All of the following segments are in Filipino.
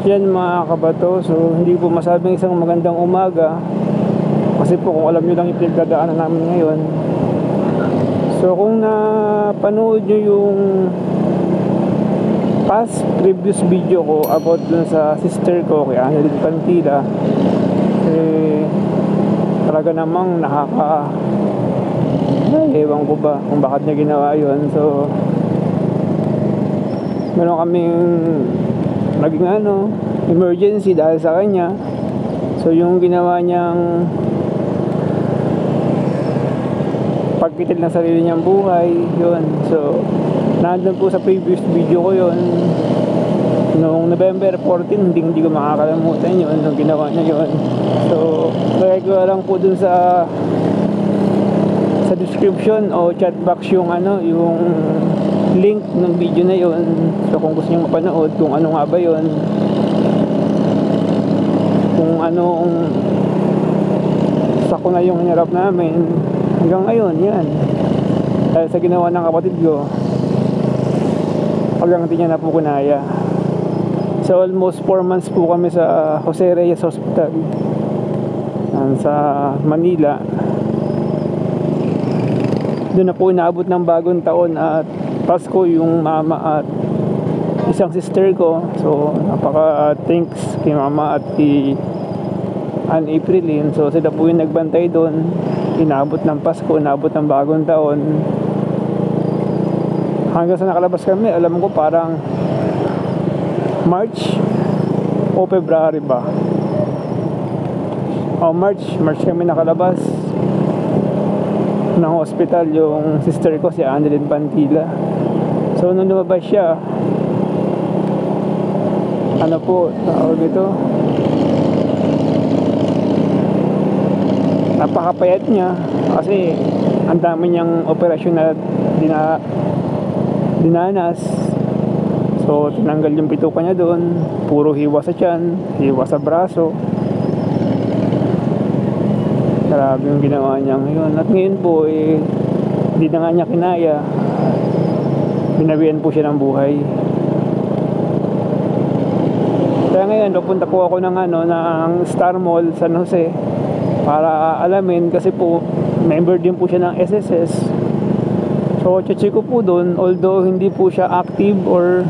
Yan mga kabato, so hindi po masabing isang magandang umaga kasi po kung alam nyo lang yung pinagdadaanan namin ngayon. So kung napanood nyo yung past previous video ko about dun sa sister ko kay Annalyn Pantila, talaga namang ewan ko ba kung bakit niya ginawa yun. So meron kaming naging emergency dahil sa kanya. So yung ginawa niyang pagpitil ng sarili niyang buhay, yun. So nandun po sa previous video ko yun noong November 14. Hindi ko makakalimutan yun nung ginawa niya yun. So kaya ko lang po dun sa description o chat box yung yung link ng video na yun. So kung gusto niyo mapanood kung ano nga ba yun, kung anong sako na yung hinarap namin hanggang ngayon, yan dahil sa ginawa ng kapatid ko hanggang hindi niya na po kunaya. So almost 4 months po kami sa Jose Reyes Hospital sa Manila. Doon na po inaabot ng bagong taon at Pasko yung mama at isang sister ko. So napaka thanks kay mama at kay Ann Aprilin. So sila po yung nagbantay doon, inaabot ng Pasko, inaabot ng bagong taon hanggang sa nakalabas kami. Alam ko parang March o February ba, March kami nakalabas ng hospital, yung sister ko si Annalyn Pantila. So nung lumabas siya, tawag ito, napakapayat niya kasi ang dami niyang operasyon na dinanas. So tinanggal yung bituka niya doon, puro hiwa sa tiyan, hiwa sa braso. Grabe yung ginawa niya ngayon. At ngayon po hindi na nga niya kinaya, binawian po siya ng buhay. Kaya ngayon pupunta po ako ng Star Mall San Jose para alamin, kasi po member din po siya ng SSS. So check ko po doon, although hindi po siya active or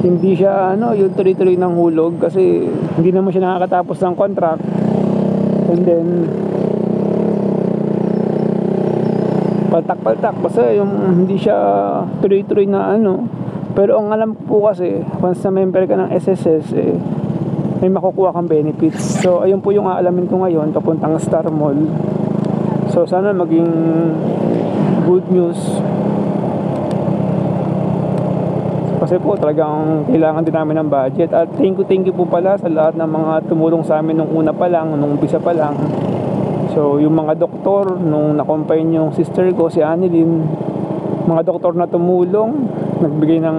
hindi siya yung tuloy-tuloy ng hulog kasi hindi naman siya nakakatapos ng contract. And then paltak-paltak basta yung hindi siya tuloy-tuloy na pero ang alam po kasi once na member ka ng SSS may makukuha kang benefits. So ayun po yung aalamin ko ngayon papuntang Star Mall. So sana maging good news kasi po talagang kailangan din namin ng budget. At thank you po pala sa lahat ng mga tumulong sa amin nung una pa lang, nung umpisa pa lang. So yung mga doktor nung nakompine yung sister ko si Annalyn, mga doktor na tumulong, nagbigay ng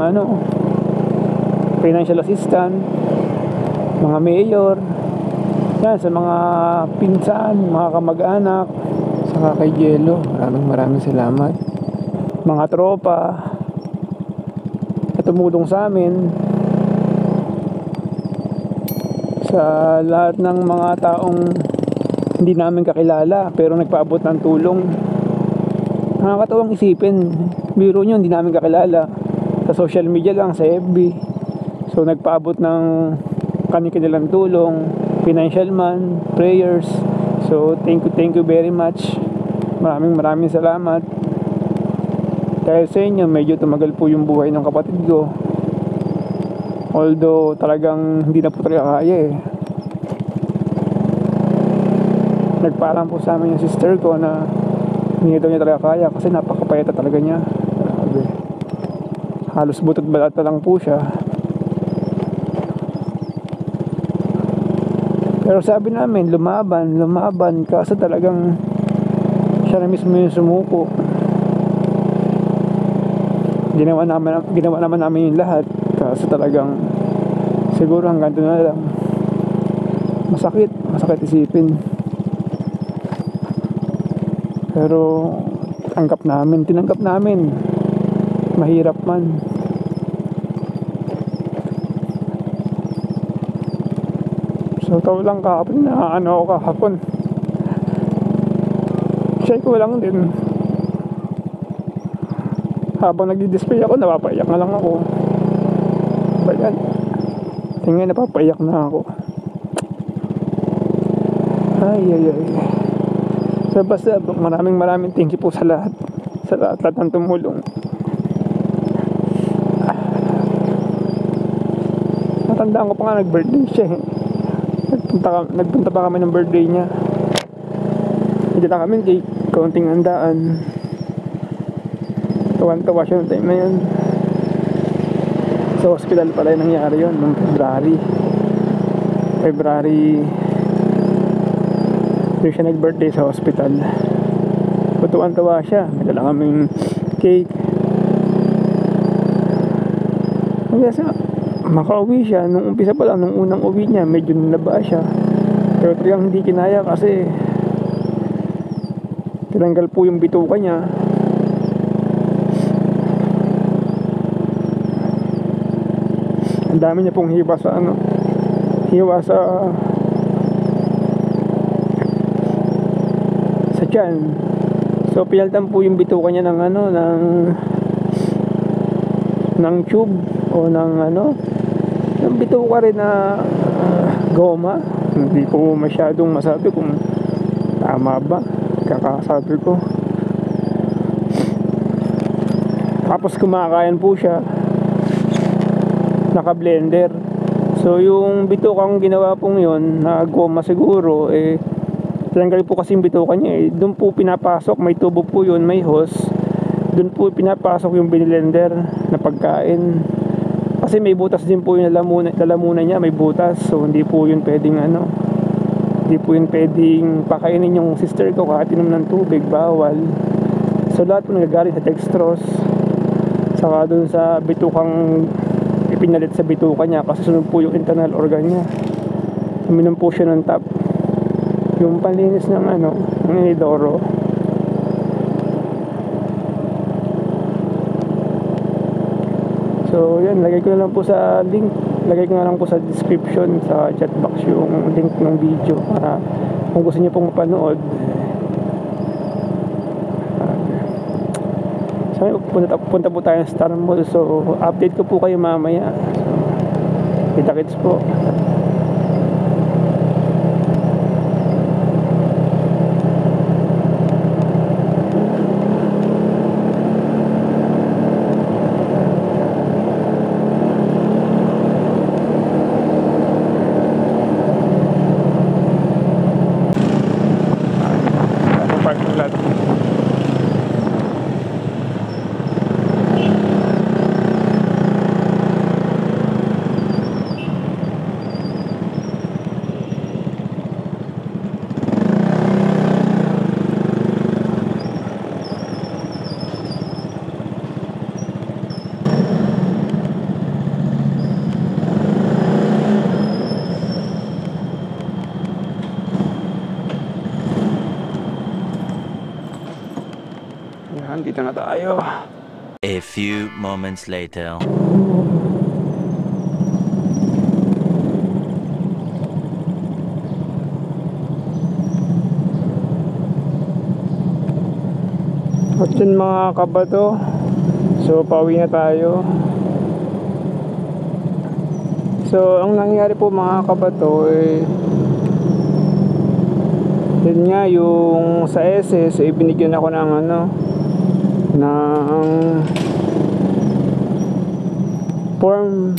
financial assistant, mga mayor, yan, sa mga pinsan, mga kamag-anak, saka kay Jello, maraming salamat. Mga tropa tumulong sa amin, sa lahat ng mga taong hindi namin kakilala pero nagpaabot ng tulong. Nakakatawang isipin, biro nyo, hindi namin kakilala, sa social media lang, sa FB. So nagpaabot ng kanilang tulong, financial man, prayers. So thank you very much. Maraming salamat. Dahil sa inyo, medyo tumagal po yung buhay ng kapatid ko. Although talagang hindi na po talaga kaya Nagpaalam po sa amin yung sister ko na hindi daw niya talaga kaya kasi napakapayata talaga niya. Grabe. Halos butot balata lang po siya. Pero sabi namin, lumaban kasi talagang siya na mismo yung sumuko. Ginawa naman namin yung lahat kasi talagang siguro hanggang doon na lang. Masakit isipin, pero tinanggap namin, mahirap man. Ikaw lang kahapon na ano ako kahapon. Siya ko lang din. Habang nagdi-display ako, napapaiyak na lang ako. Ba yan? Tingnan, napapaiyak na ako. Ay. So basta maraming thank you po sa lahat. Sa lahat ng tumulong. Natandaan ko pa nga nag-birthday siya eh. Nagpunta pa kami ng birthday niya. Hindi na kami cake, kaunting handaan. Tuwan-tuwa siya ng time na yun. Sa hospital pala yung nangyari yun noong February doon siya nag-birthday sa hospital. Tuwan-tuwa siya. May dala kaming cake. Kasi makauwi siya. Nung umpisa pa lang, nung unang uwi niya, medyo nalaba siya. Pero talagang hindi kinaya kasi tinanggal po yung bituka niya. Ang dami niya pong hiwa sa tiyan. So pinaltan po yung bituka niya ng tube o ng bituka rin na goma. Hindi ko masyadong masabi kung tama ba kakasabi ko. Tapos kumakain po siya naka-blender. So yung bitukang ginawa pong yun na goma siguro tinanggal po kasi yung bituka niya doon po pinapasok, may tubo po yun, may hose. Doon po pinapasok yung binilender na pagkain. Kasi may butas din po yung lalamunan niya, may butas. So hindi po yun pwedeng hindi po yun pwedeng pakainin yung sister ko kahit inom ng tubig, bawal. So lahat po nagagaling sa dextrose. Saka doon sa bitukang ipinalit sa bituka niya kasi sunod po yung internal organ niya. Uminom po siya ng tap. Yung panlinis ng ng inidoro. So yan, lagay ko na lang po sa link. Lagay ko na lang po sa description, sa chat box yung link ng video para kung gusto niyo pong mapanood. So punta po tayo sa Star Mall. So update ko po kayo mamaya. So, kita-kits po. Dito na tayo. A few moments later. At yun mga kabato. So pauwi na tayo. So ang nangyari po mga kabato yun nga yung sa SS binigyan ako ng ng form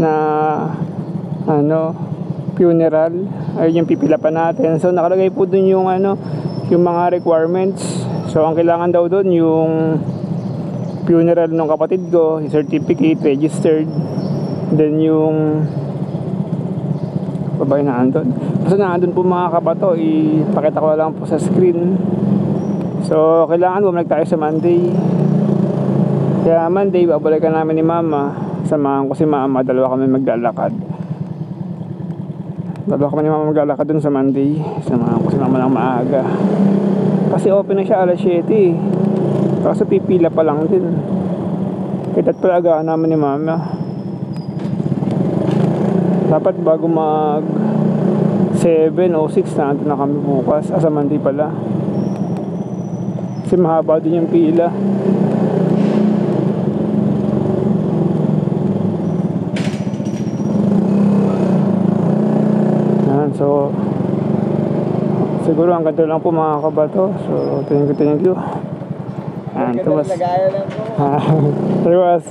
na funeral. Ayun yung pipila pa natin. So nakalagay po dun yung yung mga requirements. So ang kailangan daw dun yung funeral ng kapatid ko, yung certificate, registered, then yung babay na andun. So naandun po mga kabato, ipakita ko lang po sa screen. So kailangan bumalik tayo sa Monday. Kaya Monday babalikan namin ni Mama. Samahan ko si Mama, dalawa kami maglalakad ni Mama maglalakad dun sa Monday. Samahan ko si Mama lang maaga kasi open na siya alas 7 kasi pipila pa lang din. Kaya talagaan namin ni Mama. Dapat bago mag 7 o 6 nandun na kami bukas. Sa Mandi pala. Kasi mahaba din yung pila. Yan, so siguro ang ganito lang po mga kabato. So thank you. Yan, tumas. Lagayan lang po. Tumas.